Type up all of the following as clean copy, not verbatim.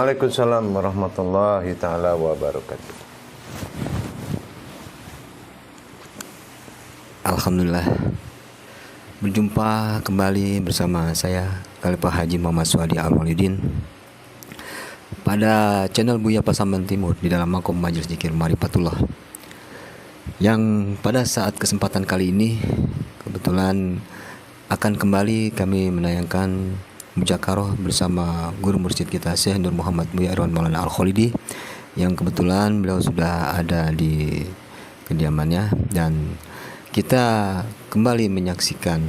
Waalaikumsalam warahmatullahi taala wabarakatuh. Alhamdulillah, berjumpa kembali bersama saya Khalifah Haji Muhammad Suhadi Al-Maulidin pada channel Buya Pasaman Timur di dalam Makom Majelis Zikir Marifatullah, yang pada saat kesempatan kali ini kebetulan akan kembali kami menayangkan Mujakarah bersama guru mursyid kita Syekh Nur Muhammad Buya Irwan Maulana Al-Khalidi, yang kebetulan beliau sudah ada di kediamannya, dan kita kembali menyaksikan,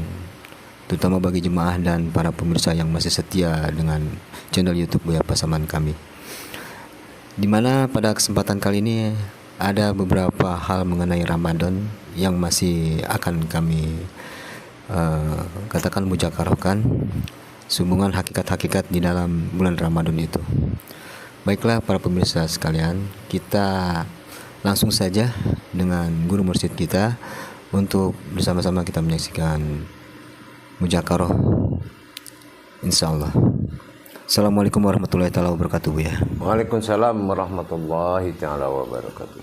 terutama bagi jemaah dan para pemirsa yang masih setia dengan channel YouTube Buya Pasaman kami, di mana pada kesempatan kali ini ada beberapa hal mengenai Ramadan yang masih akan kami katakan mujakarahkan sehubungan hakikat-hakikat di dalam bulan Ramadan itu. Baiklah para pemirsa sekalian, kita langsung saja dengan guru mursyid kita untuk bersama-sama kita menyaksikan mujakarah insyaallah. Assalamualaikum warahmatullahi taala wabarakatuh ya. Waalaikumsalam warahmatullahi taala wabarakatuh.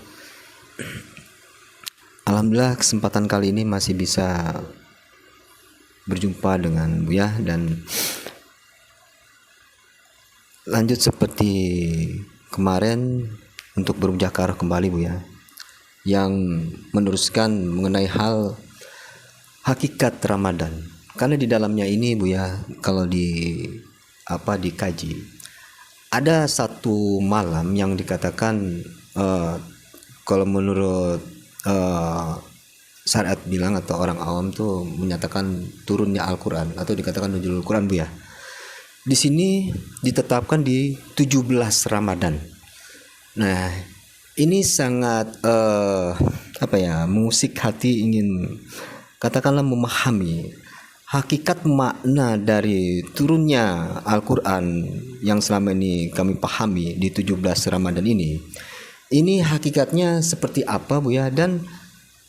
Alhamdulillah kesempatan kali ini masih bisa berjumpa dengan Buya, dan lanjut seperti kemarin untuk bermujakarah kembali Buya, yang meneruskan mengenai hal hakikat Ramadan. Karena di dalamnya ini Buya, kalau dikaji, ada satu malam yang dikatakan kalau menurut syariat bilang atau orang awam tuh menyatakan turunnya Al-Qur'an atau dikatakan nuzulul Qur'an Buya. Di sini ditetapkan di 17 Ramadan. Nah, ini sangat mengusik hati, ingin katakanlah memahami hakikat makna dari turunnya Al-Qur'an yang selama ini kami pahami di 17 Ramadan ini. Ini hakikatnya seperti apa Buya, dan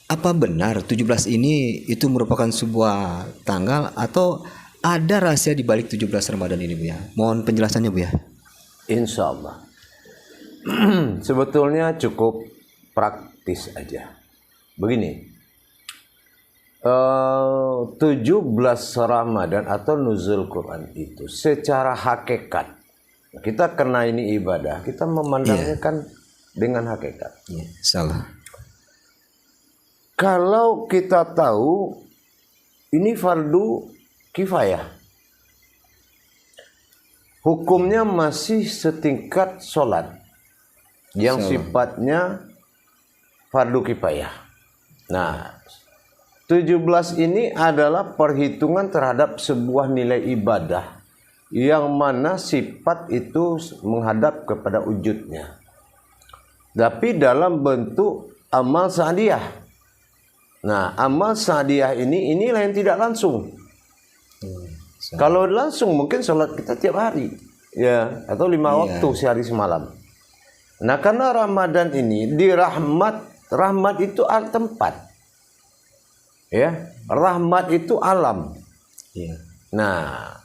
apa benar 17 ini itu merupakan sebuah tanggal atau ada rahasia di balik 17 Ramadan ini Buya? Mohon penjelasannya Buya. Insyaallah. Sebetulnya cukup praktis aja. Begini, 17 Ramadan atau nuzul Quran itu secara hakikat, kita kena ini ibadah, kita memandangnya kan dengan hakikat. Salah. Kalau kita tahu ini fardu kifayah, hukumnya masih setingkat sholat yang sifatnya fardu kifayah. Nah, 17 ini adalah perhitungan terhadap sebuah nilai ibadah yang mana sifat itu menghadap kepada wujudnya, tapi dalam bentuk amal sa'diyah. Nah, amal sa'diyah inilah yang tidak langsung. Kalau langsung mungkin sholat kita tiap hari, ya, atau 5 waktu sehari semalam. Nah, karena Ramadan ini di rahmat itu tempat, ya, rahmat itu alam. Nah,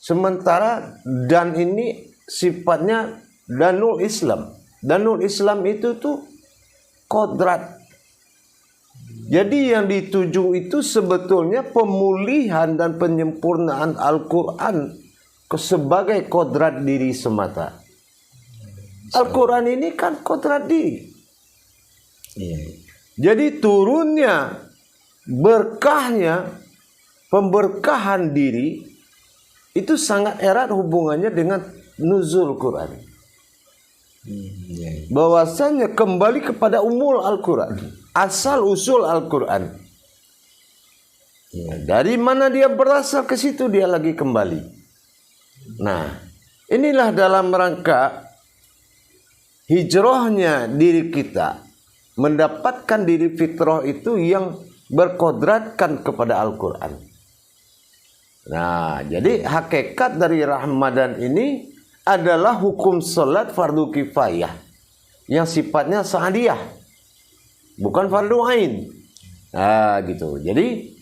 sementara dan ini sifatnya danul Islam. Danul Islam itu tuh kodrat. Jadi yang dituju itu sebetulnya pemulihan dan penyempurnaan Al-Quran sebagai kodrat diri semata. Al-Quran ini kan kodrat diri. Jadi turunnya berkahnya, pemberkahan diri itu sangat erat hubungannya dengan nuzul Quran. Bahwasanya kembali kepada umul Al-Quran, asal usul Al-Quran. Dari mana dia berasal, ke situ dia lagi kembali. Nah, inilah dalam rangka hijrahnya diri kita mendapatkan diri fitrah itu yang berkodratkan kepada Al-Quran. Nah, jadi hakikat dari Ramadan ini adalah hukum salat fardu kifayah yang sifatnya sa'diyah, bukan fardu ain. Nah, gitu. Jadi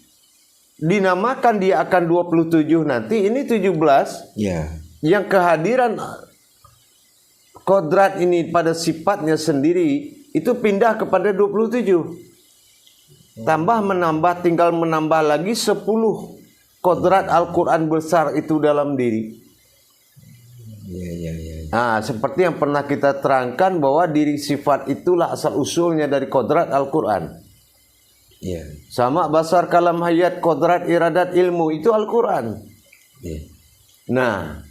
dinamakan dia akan 27 nanti, ini 17. Yang kehadiran kodrat ini pada sifatnya sendiri itu pindah kepada 27. Tambah menambah, tinggal menambah lagi 10 kodrat Al-Quran besar itu dalam diri. Nah, seperti yang pernah kita terangkan bahwa diri sifat itulah asal usulnya dari kodrat Al-Quran. Sama basar kalam hayat, kodrat iradat ilmu itu Al-Quran. Nah,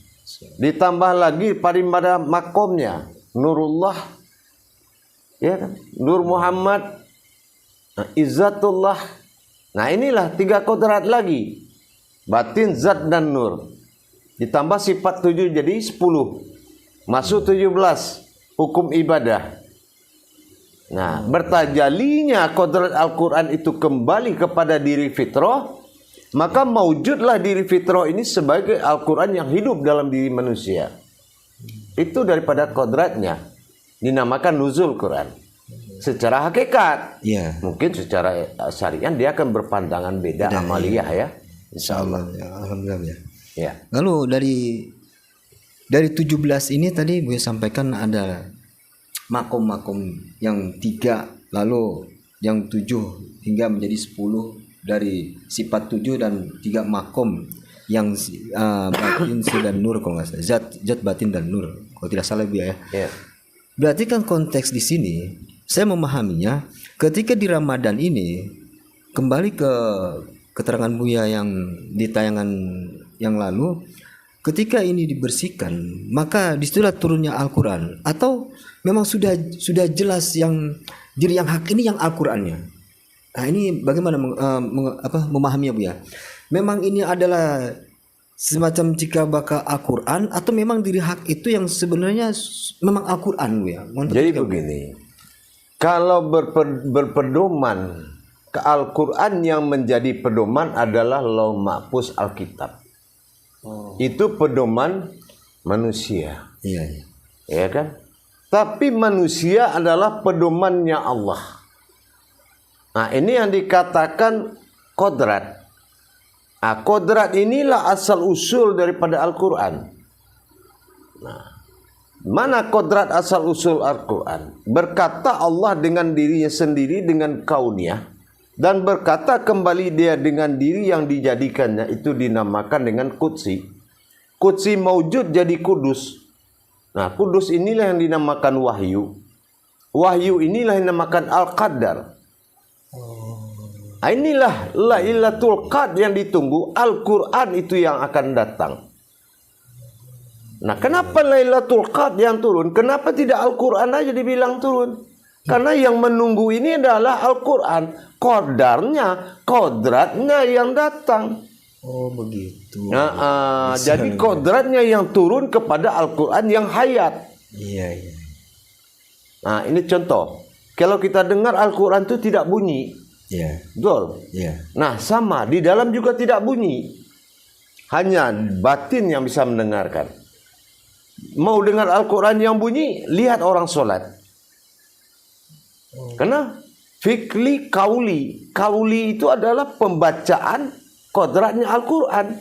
ditambah lagi pada makomnya Nurullah, ya kan? Nur Muhammad, Izzatullah. Nah, inilah 3 kodrat lagi, batin, zat, dan nur. Ditambah sifat 7 jadi 10, masuk 17 hukum ibadah. Nah, bertajalinya kodrat Al-Quran itu kembali kepada diri fitrah, maka maujudlah diri fitrah ini sebagai Al-Quran yang hidup dalam diri manusia. Itu daripada kodratnya dinamakan nuzul Quran. Secara hakikat, mungkin secara syariat dia akan berpandangan beda amaliyah ya. Insyaallah, ya, alhamdulillah. Ya. Lalu dari 17 ini tadi Buya sampaikan ada makom-makom yang 3, lalu yang 7 hingga menjadi 10 dari sifat 7 dan 3 makom yang batin dan nur kalau nggak salah, zat batin dan nur kalau tidak salah ya. Berarti kan konteks di sini saya memahaminya ketika di Ramadan ini, kembali ke keterangan Buya yang di tayangan yang lalu, ketika ini dibersihkan maka disitulah turunnya Al-Quran, atau memang sudah jelas yang diri yang hak ini yang Al-Qurannya. Nah, ini bagaimana memahaminya Buya? Memang ini adalah semacam jika bakal Al-Quran, atau memang diri hak itu yang sebenarnya memang Al-Quran Buya? Jadi begini, kalau berpedoman ke Al-Quran, yang menjadi pedoman adalah Lauh Mahfuz Alkitab. Itu pedoman manusia. Ya kan? Tapi manusia adalah pedomannya Allah. Nah, ini yang dikatakan kodrat. Nah, kodrat inilah asal usul daripada Al-Quran. Nah, mana kodrat asal usul Al-Quran? Berkata Allah dengan dirinya sendiri, dengan kauniyah, dan berkata kembali dia dengan diri yang dijadikannya, itu dinamakan dengan Qudsi. Qudsi maujud jadi kudus. Nah, kudus inilah yang dinamakan wahyu. Wahyu inilah yang dinamakan Al-Qadar. Nah, inilah Lailatul Qadar yang ditunggu. Al-Quran itu yang akan datang. Nah, kenapa Lailatul Qadar yang turun? Kenapa tidak Al-Quran aja dibilang turun? Karena yang menunggu ini adalah Al-Quran. Kodratnya yang datang. Oh, begitu. Nah, jadi kodratnya yang turun kepada Al-Quran yang hayat. Nah, ini contoh. Kalau kita dengar Al-Quran itu tidak bunyi. Betul. Nah, sama di dalam juga tidak bunyi. Hanya batin yang bisa mendengarkan. Mau dengar Al-Quran yang bunyi, lihat orang sholat. Karena fikli kauli. Kauli itu adalah pembacaan kodratnya Al-Quran.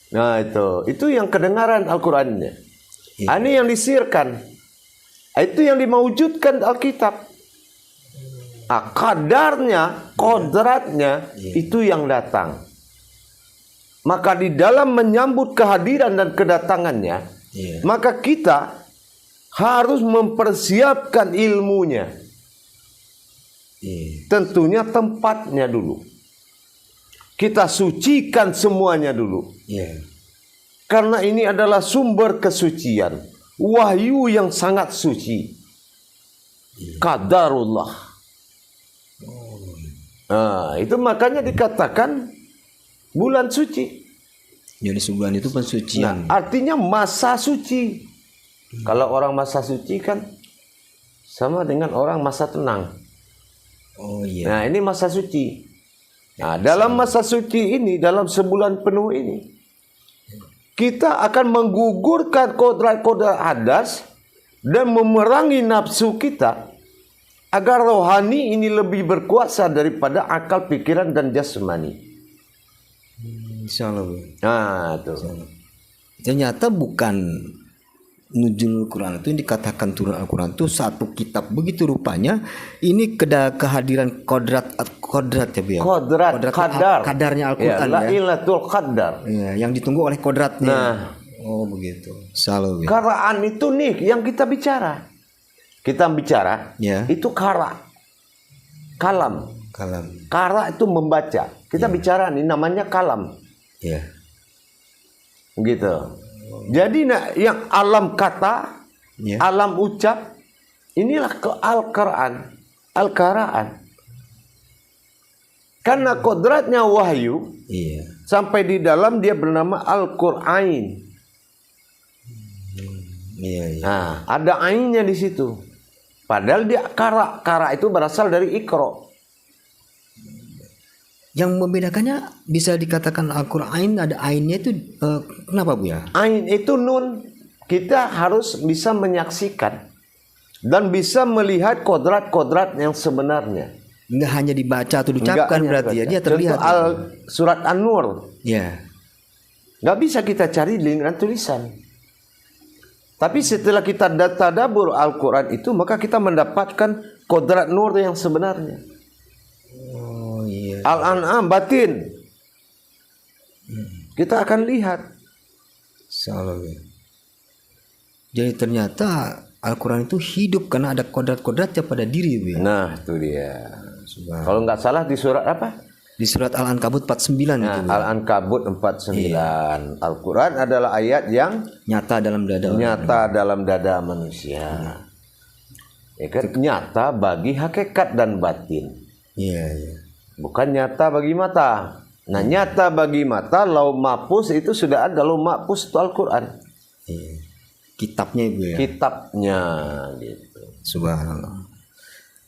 Nah, itu yang kedengaran Al-Qurannya. Ini yang disirkan. Itu yang dimaujudkan Alkitab. Kadarnya, kodratnya, itu yang datang. Maka di dalam menyambut kehadiran dan kedatangannya, maka kita harus mempersiapkan ilmunya. Tentunya tempatnya dulu. Kita sucikan semuanya dulu. Karena ini adalah sumber kesucian. Wahyu yang sangat suci. Qadarullah. Nah, itu makanya dikatakan bulan suci. Jadi sebulan itu pensucian. Nah, artinya masa suci. Kalau orang masa suci kan sama dengan orang masa tenang. Nah, ini masa suci. Nah, dalam masa suci ini, dalam sebulan penuh ini, kita akan menggugurkan kodrat-kodrat hadas dan memerangi nafsu kita agar rohani ini lebih berkuasa daripada akal, pikiran, dan jasmani. Insyaallah. Nah, itu. Ternyata bukan nuzul Quran itu, yang dikatakan turun Al-Quran itu satu kitab begitu rupanya. Ini kehadiran kodrat ya Bu ya. Kodrat kadar. Kadarnya Al-Quran ya. Lailatul Qadar. Ya, yang ditunggu oleh kodratnya. Nah, oh begitu. Selalu ya. karaan itu nih yang kita bicara. Kita bicara Ya. itu kara. Kalam. Kalam. Kara itu membaca. Kita bicara nih namanya kalam. Ya. Gitu. Jadi yang alam kata, Ya. alam ucap, inilah ke Al-Quran, Al-Qara'an. Karena kodratnya wahyu, Iya. sampai di dalam dia bernama Al-Qur'ain. Iya, iya. Nah, ada ainnya di situ. Padahal dia kara itu berasal dari Iqra. Yang membedakannya bisa dikatakan Al-Qur'an ada ainnya itu kenapa Bu ya? Ain itu nun. Kita harus bisa menyaksikan dan bisa melihat kodrat-kodrat yang sebenarnya. Enggak hanya dibaca atau diucapkan Nggak berarti ya, hanya dia terlihat. Contoh surat An-Nur. Ya. Nggak bisa kita cari dengan tulisan. Tapi setelah kita tadabbur Al-Quran itu, maka kita mendapatkan kodrat nur yang sebenarnya. Oh iya. Al-An'am batin. Kita akan lihat. Salah. Jadi ternyata Al-Quran itu hidup karena ada kodrat-kodratnya pada diri Bu ya. Nah, itu dia. Kalau nggak salah di surat apa? Di surat Al-Ankabut 49 Nah, itu. Bu. Al-Ankabut 49. Al-Quran adalah ayat yang Nyata dalam dada orang. nyata dalam dada manusia. Ya kan? Nyata bagi hakikat dan batin. Iya, iya. Bukan nyata bagi mata. Nah, nyata bagi mata, lau mahfuz itu sudah ada. Lau mahfuz itu Al-Quran. Iya. Kitabnya Ibu ya. Kitabnya gitu. Subhanallah.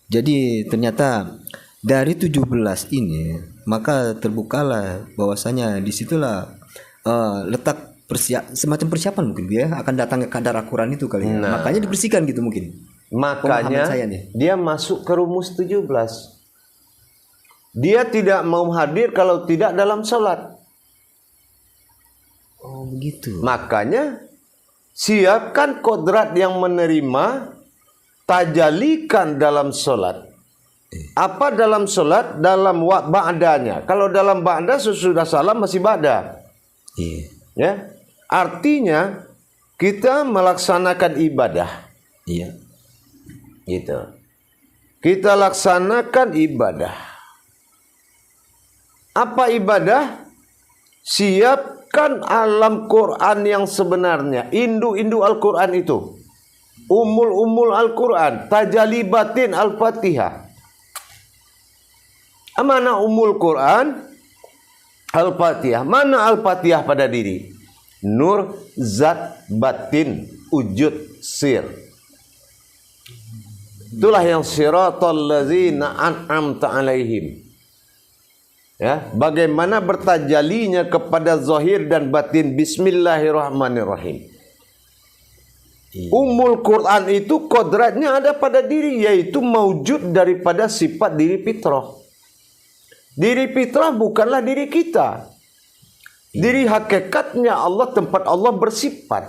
Jadi ternyata dari 17 ini maka terbukalah bahwasanya disitulah letak semacam persiapan mungkin ya akan datang ke kadar Al-Quran itu kali ya. Nah. Makanya dibersihkan gitu mungkin. Makanya Pemahaman saya nih. dia masuk ke rumus 17. Dia tidak mau hadir kalau tidak dalam sholat. Oh begitu. Makanya siapkan kodrat yang menerima, tajalikan dalam sholat. Apa dalam sholat? Dalam ba'danya. Kalau dalam ba'da sesudah salam masih ba'da. Iya. Ya, artinya kita melaksanakan ibadah. Iya. Gitu. Kita laksanakan ibadah. Apa ibadah? Siapkan alam Quran yang sebenarnya. Indu-indu Al-Quran itu. Umul-umul Al-Quran. Tajalli batin Al-Fatihah. Mana umul Quran? Al-Fatihah. Mana Al-Fatihah pada diri? Nur, zat, batin, wujud, sir. Itulah yang siratal ladzina an'amta alaihim. Ya, bagaimana bertajalinya kepada zahir dan batin. Bismillahirrahmanirrahim. Umul Quran itu kodratnya ada pada diri, yaitu maujud daripada sifat diri fitrah. Diri fitrah bukanlah diri kita. Diri hakikatnya Allah, tempat Allah bersifat.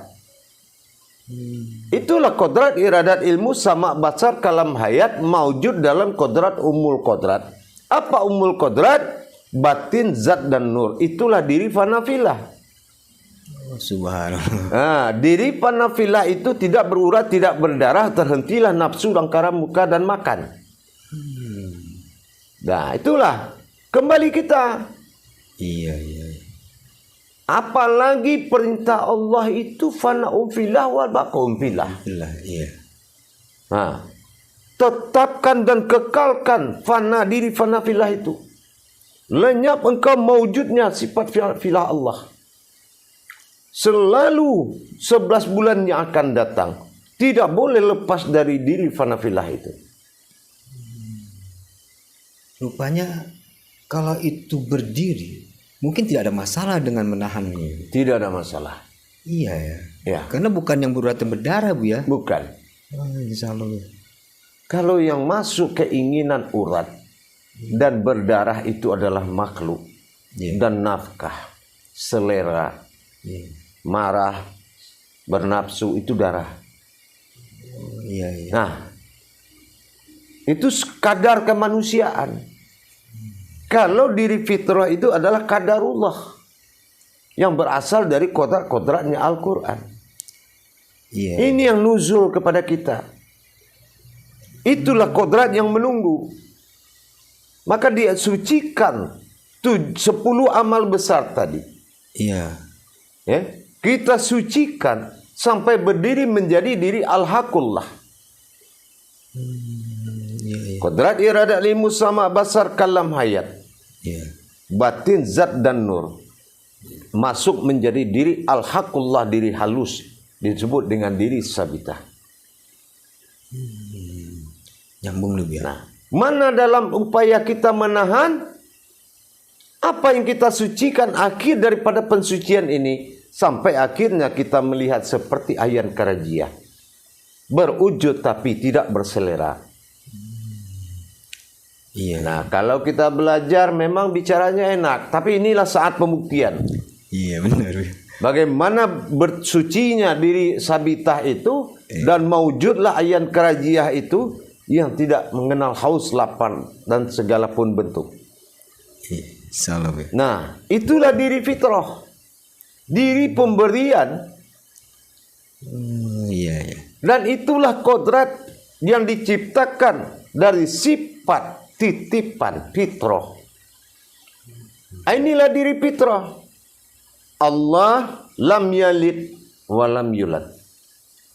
Itulah kodrat, iradat, ilmu, sama, basar, kalam, hayat maujud dalam kodrat umul kodrat. Apa umul kodrat? Batin, zat, dan nur. Itulah diri fanafilah. Oh, subhanallah. Nah, diri fanafilah itu tidak berurat, tidak berdarah, terhentilah nafsu, langkara muka, dan makan. Nah, itulah. Kembali kita. Iya, iya. Apalagi perintah Allah itu fana'um filah wa baqum filah. Iya. Nah, tetapkan dan kekalkan fana diri fana filah itu. Lenyap engkau mewujudnya sifat filah Allah. Selalu 11 bulan yang akan datang. Tidak boleh lepas dari diri fana filah itu. Rupanya kalau itu berdiri mungkin tidak ada masalah dengan menahannya. Tidak ada masalah. Iya ya. Ya. Karena bukan yang berurat dan berdarah Bu ya. Bukan. Oh, insya Allah. Kalau yang masuk keinginan urat dan berdarah itu adalah makhluk. Dan nafkah, selera, marah, bernafsu itu darah. Iya, iya. Nah, itu kadar kemanusiaan. Kalau diri fitrah itu adalah kadarullah yang berasal dari kodrat-kodratnya Al-Quran. Iya. Ini yang nuzul kepada kita. Itulah kodrat yang menunggu. Maka dia sucikan 10 amal besar tadi. Iya. Ya, kita sucikan sampai berdiri menjadi diri al-haqullah. Iya, iya. Kodrat iradat limus sama basar kalam hayat. Iya. Batin zat dan nur. Masuk menjadi diri al-haqullah, diri halus. Disebut dengan diri sabitah. Nyambung lebih ya. Nah, mana dalam upaya kita menahan apa yang kita sucikan, akhir daripada pensucian ini sampai akhirnya kita melihat seperti ayan karajiah, berwujud tapi tidak berselera. Iya. Nah, kalau kita belajar memang bicaranya enak, tapi inilah saat pembuktian. Iya, benar. Bagaimana bersucinya diri sabitah itu dan maujudlah ayan karajiah itu yang tidak mengenal haus, lapar dan segala pun bentuk. Salah ya. Nah, itulah diri fitrah. Diri pemberian. Iya, iya. Dan itulah kodrat yang diciptakan dari sifat titipan fitrah. Inilah diri fitrah. Allah lam yalid wa lam yulad.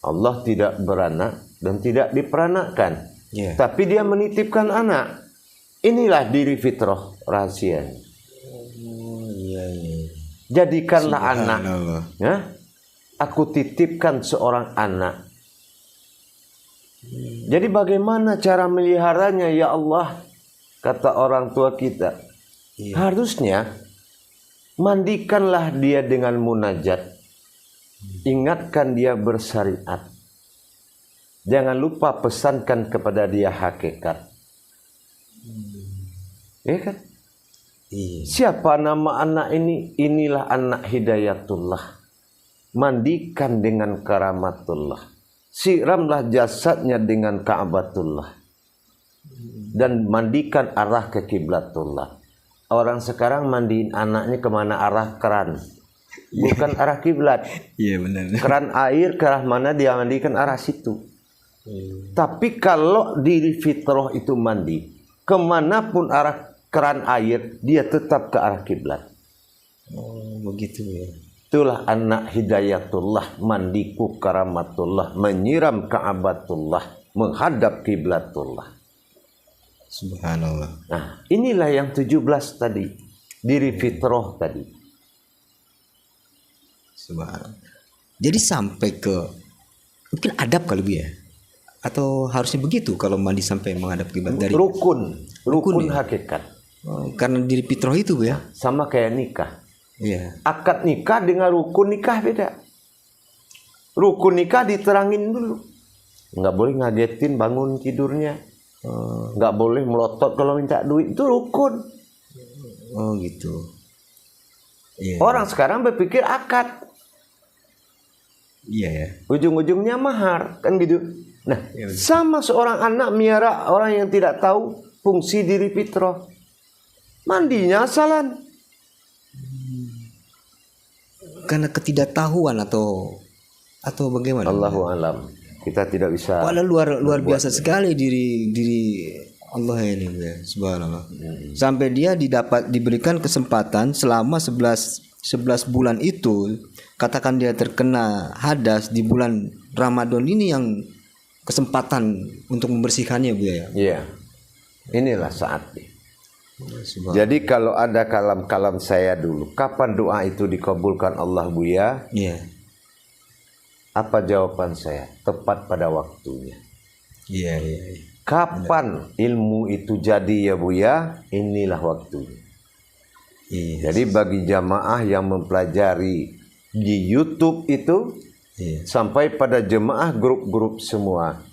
Allah tidak beranak dan tidak diperanakkan. Yeah. Tapi dia menitipkan anak. Inilah diri fitrah rahasia. Iya, iya. Jadikanlah anak. Subhanallah. Ya? Aku titipkan seorang anak. Jadi bagaimana cara meliharanya ya Allah? Kata orang tua kita. Iya. Harusnya mandikanlah dia dengan munajat. Ingatkan dia bersyariat. Jangan lupa pesankan kepada dia hakikat. Ya kan? Iya. Siapa nama anak ini? Inilah anak hidayatullah. Mandikan dengan karamatullah. Siramlah jasadnya dengan ka'batullah. Dan mandikan arah ke kiblatullah. Orang sekarang mandiin anaknya kemana? Arah keran. Bukan arah kiblat. Iya, benar. Keran air ke arah mana dia mandikan, arah situ. Tapi kalau diri fitrah itu mandi, kemanapun arah keran air, dia tetap ke arah kiblat. Oh, begitu ya. Itulah anak hidayatullah, mandiku karamatullah, menyiram ka'batullah, menghadap kiblatullah. Subhanallah. Nah, inilah yang 17 tadi, diri fitrah tadi. Subhanallah. Jadi sampai ke mungkin adab kali Bu ya? Atau harusnya begitu kalau mandi sampai menghadap kiblat dari Rukun ya? hakikat. Karena diri fitrah itu Bu ya? Sama kayak nikah. Iya. Akad nikah dengan rukun nikah beda. Rukun nikah diterangin dulu. Nggak boleh ngagetin bangun tidurnya. Nggak boleh melotot kalau minta duit. Itu rukun. Oh gitu. Iya. Orang sekarang berpikir akad. Iya ya. Ujung-ujungnya mahar. Kan gitu. Nah, Ya, sama seorang anak miara orang yang tidak tahu fungsi diri fitrah. Mandinya asalan. Karena ketidaktahuan atau bagaimana? Allahu alam. Kita tidak bisa. Padahal luar biasa sekali diri Allah ini ya, subhanallah. Sampai dia diberikan kesempatan selama 11 bulan itu, katakan dia terkena hadas di bulan Ramadan ini yang kesempatan untuk membersihkannya Bu ya. Iya. Inilah saatnya. Jadi kalau ada kalam-kalam saya dulu, kapan doa itu dikabulkan Allah Buya? Iya. Apa jawaban saya? Tepat pada waktunya. Iya. Kapan ilmu itu jadi ya Buya? Inilah waktunya. Iya. Jadi bagi jamaah yang mempelajari di YouTube itu, Iya. sampai pada jemaah grup-grup semua,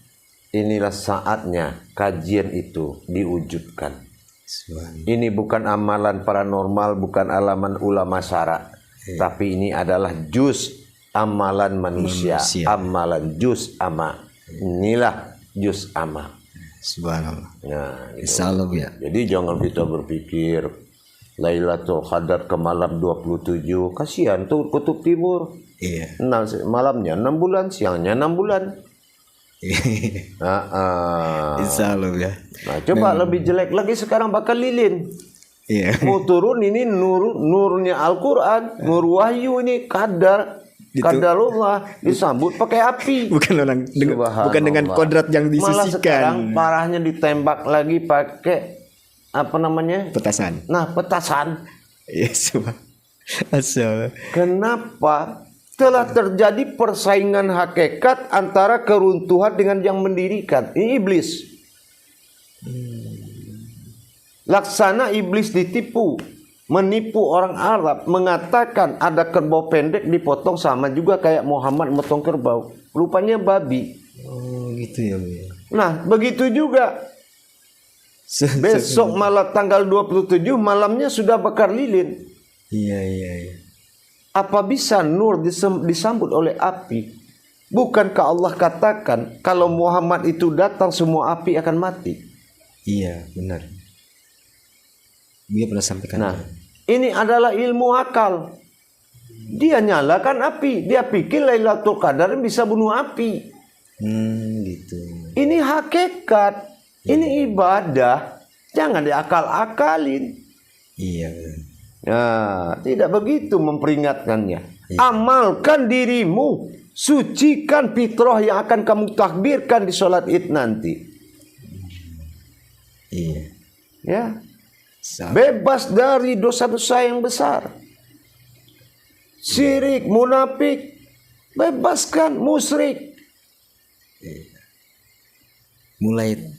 inilah saatnya kajian itu diwujudkan. Subhanallah. Ini bukan amalan paranormal, bukan alaman ulama syara, tapi ini adalah juz amalan manusia. Manusia. Amalan juz ama. Inilah juz ama. Subhanallah. Nah, gitu. Insya Allah ya. Jadi jangan kita berpikir Lailatul Qadar ke malam 27, kasihan tuh kutub timur. Iya. Nah, malamnya 6 bulan, siangnya 6 bulan. Insya Allah ya. Nah, coba lebih jelek lagi sekarang bakal lilin. Iya. Mau turun ini nurnya Al-Quran, nur wahyu ini kadarullah disambut pakai api. Bukan dengan kodrat yang Malah sekarang disisikan. parahnya ditembak lagi pakai apa namanya? Petasan. Nah, petasan. Iya, asal. Kenapa? Telah terjadi persaingan hakikat antara keruntuhan dengan yang mendirikan. Ini iblis. Laksana iblis ditipu, menipu orang Arab, mengatakan ada kerbau pendek dipotong sama juga kayak Muhammad motong kerbau. Rupanya babi. Oh, gitu ya, Bu. Nah, begitu juga besok malam tanggal 27 malamnya sudah bakar lilin. Iya. Apa bisa nur disambut oleh api? Bukankah Allah katakan kalau Muhammad itu datang semua api akan mati? Iya, benar. Dia pernah sampaikan. Nah, ini adalah ilmu akal. Dia nyalakan api. Dia pikir Lailatul Qadar bisa bunuh api. Gitu. Ini hakikat. Ini ibadah. Jangan diakal-akalin. Iya. Nah, tidak begitu memperingatkannya. Amalkan dirimu, sucikan fitrah yang akan kamu takbirkan di sholat Id nanti. Iya. Ya, bebas dari dosa-dosa yang besar. Syirik, munafik, bebaskan musyrik.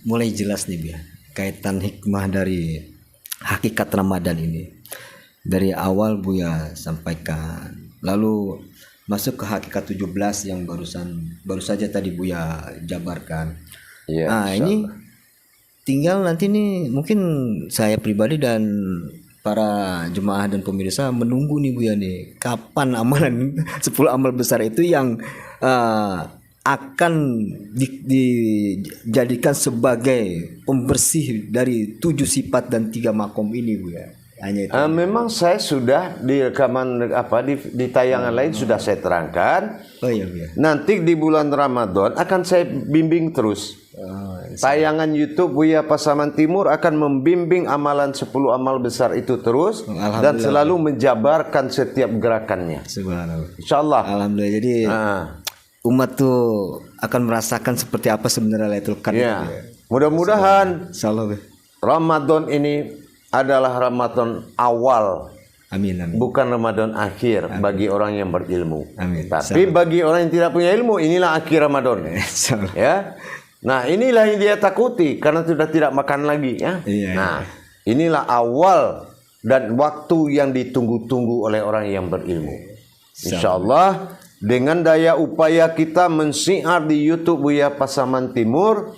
Mulai jelas nih, Bia, kaitan hikmah dari hakikat Ramadan ini. Dari awal Buya sampaikan, lalu masuk ke hakikat 17 yang baru saja tadi Buya jabarkan. Ya, nah, ini tinggal nanti nih mungkin saya pribadi dan para jemaah dan pemirsa menunggu nih Buya nih, kapan amalan 10 amal besar itu yang akan dijadikan sebagai pembersih dari 7 sifat dan 3 makom ini Buya. Hanya itu. Memang saya sudah di rekaman di tayangan lain sudah saya terangkan. Oh iya, Buya. Nanti di bulan Ramadan akan saya bimbing terus. Tayangan YouTube Buya Pasaman Timur akan membimbing amalan 10 amal besar itu terus dan selalu menjabarkan setiap gerakannya. Subhanallah. Insyaallah. Alhamdulillah. Jadi umat tuh akan merasakan seperti apa sebenarnya Lailatul Qadar. Ya. Mudah-mudahan insyaallah Ramadan ini adalah Ramadan awal. Amin. Bukan Ramadan akhir bagi orang yang berilmu. Amin. Tapi bagi orang yang tidak punya ilmu, inilah akhir Ramadan. Ya. Nah, inilah yang dia takuti karena sudah tidak makan lagi, ya. Nah, inilah awal dan waktu yang ditunggu-tunggu oleh orang yang berilmu. Insyaallah dengan daya upaya kita mensiar di YouTube Buya Pasaman Timur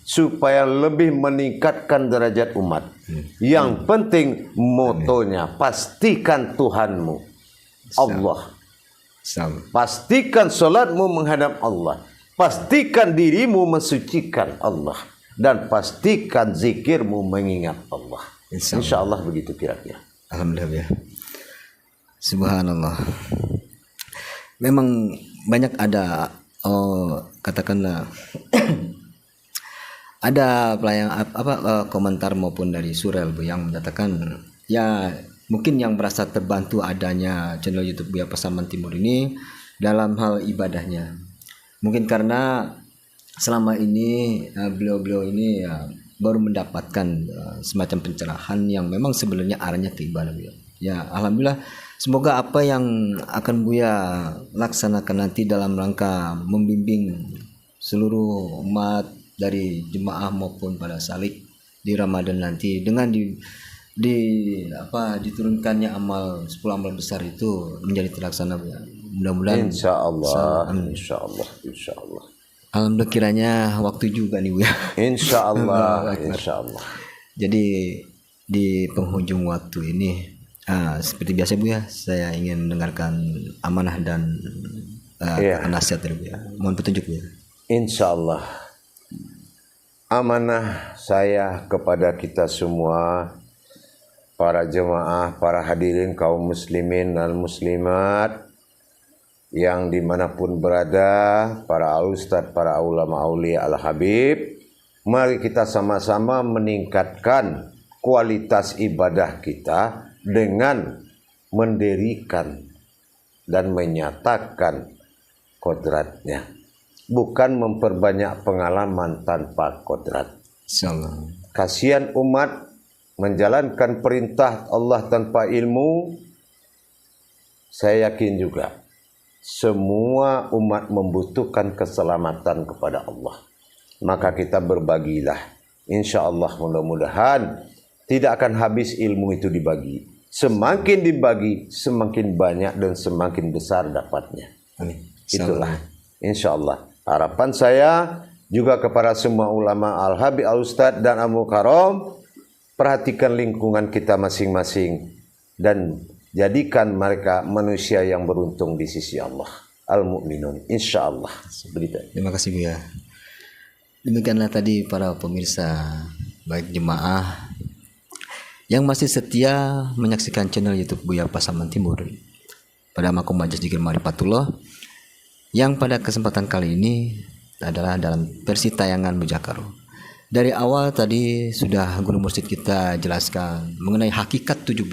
supaya lebih meningkatkan derajat umat. Yang penting motonya pastikan Tuhanmu Allah. Pastikan solatmu menghadap Allah. Pastikan dirimu mensucikan Allah. Dan pastikan zikirmu mengingat Allah. Insyaallah begitu kira-kira. Alhamdulillah. Subhanallah. Memang banyak ada katakanlah ada komentar maupun dari surel Bu yang menyatakan ya mungkin yang merasa terbantu adanya channel YouTube Buya Pasaman Timur ini dalam hal ibadahnya. Mungkin karena selama ini beliau-beliau ini baru mendapatkan semacam pencerahan yang memang sebenarnya arahnya ke ibadah beliau. Ya, alhamdulillah. Semoga apa yang akan Buya laksanakan nanti dalam rangka membimbing seluruh umat dari jemaah maupun pada salik di Ramadan nanti dengan diturunkannya amal 10 amal besar itu menjadi terlaksana Buya. Mudah-mudahan insyaallah. Alhamdulillah kiranya waktu juga nih Buya. Insyaallah. Jadi di penghujung waktu ini seperti biasa Bu ya, saya ingin mendengarkan amanah dan nasihat dari beliau. Mohon petunjuknya. Insya Allah amanah saya kepada kita semua, para jemaah, para hadirin kaum muslimin dan muslimat yang dimanapun berada, para ustadz, para ulama aulia al-habib, mari kita sama-sama meningkatkan kualitas ibadah kita dengan mendirikan dan menyatakan kodratnya, bukan memperbanyak pengalaman tanpa kodrat. Insyaallah. Kasihan umat menjalankan perintah Allah tanpa ilmu. Saya yakin juga semua umat membutuhkan keselamatan kepada Allah. Maka kita berbagilah. Insya Allah mudah-mudahan tidak akan habis ilmu itu dibagi. Semakin dibagi, semakin banyak dan semakin besar dapatnya. Amin. Itulah insya Allah harapan saya juga kepada semua ulama al-habib, al-ustadz dan al-mukarram. Perhatikan lingkungan kita masing-masing dan jadikan mereka manusia yang beruntung di sisi Allah. Al-mu'minun insya Allah. Terima kasih Buya. Demikianlah tadi para pemirsa, baik jemaah yang masih setia menyaksikan channel YouTube Buya Pasaman Timur pada Makom Majelis Zikir Marifatullah, yang pada kesempatan kali ini adalah dalam versi tayangan Mujakarah. Dari awal tadi sudah guru mursyid kita jelaskan mengenai hakikat 17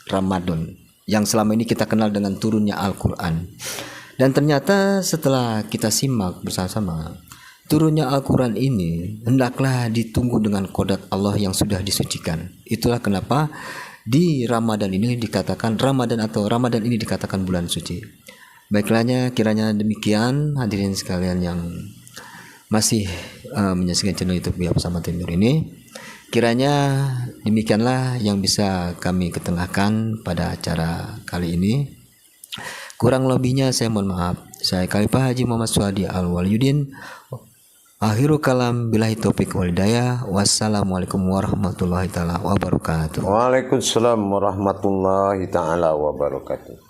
Ramadan yang selama ini kita kenal dengan turunnya Al-Quran. Dan ternyata setelah kita simak bersama-sama, turunnya Al-Quran ini hendaklah ditunggu dengan kodrat Allah yang sudah disucikan. Itulah kenapa di Ramadan ini dikatakan Ramadan ini dikatakan bulan suci. Baiklah, kiranya demikian hadirin sekalian yang masih menyaksikan channel YouTube Buya Pasaman Timur ini. Kiranya demikianlah yang bisa kami ketengahkan pada acara kali ini. Kurang lebihnya saya mohon maaf. Saya Khalifah Haji Muhammad Suhadi Al-Waliyuddin. Akhiru kalam billahi taufiq wal hidayah. Wassalamualaikum warahmatullahi taala wabarakatuh. Waalaikumsalam warahmatullahi taala wabarakatuh.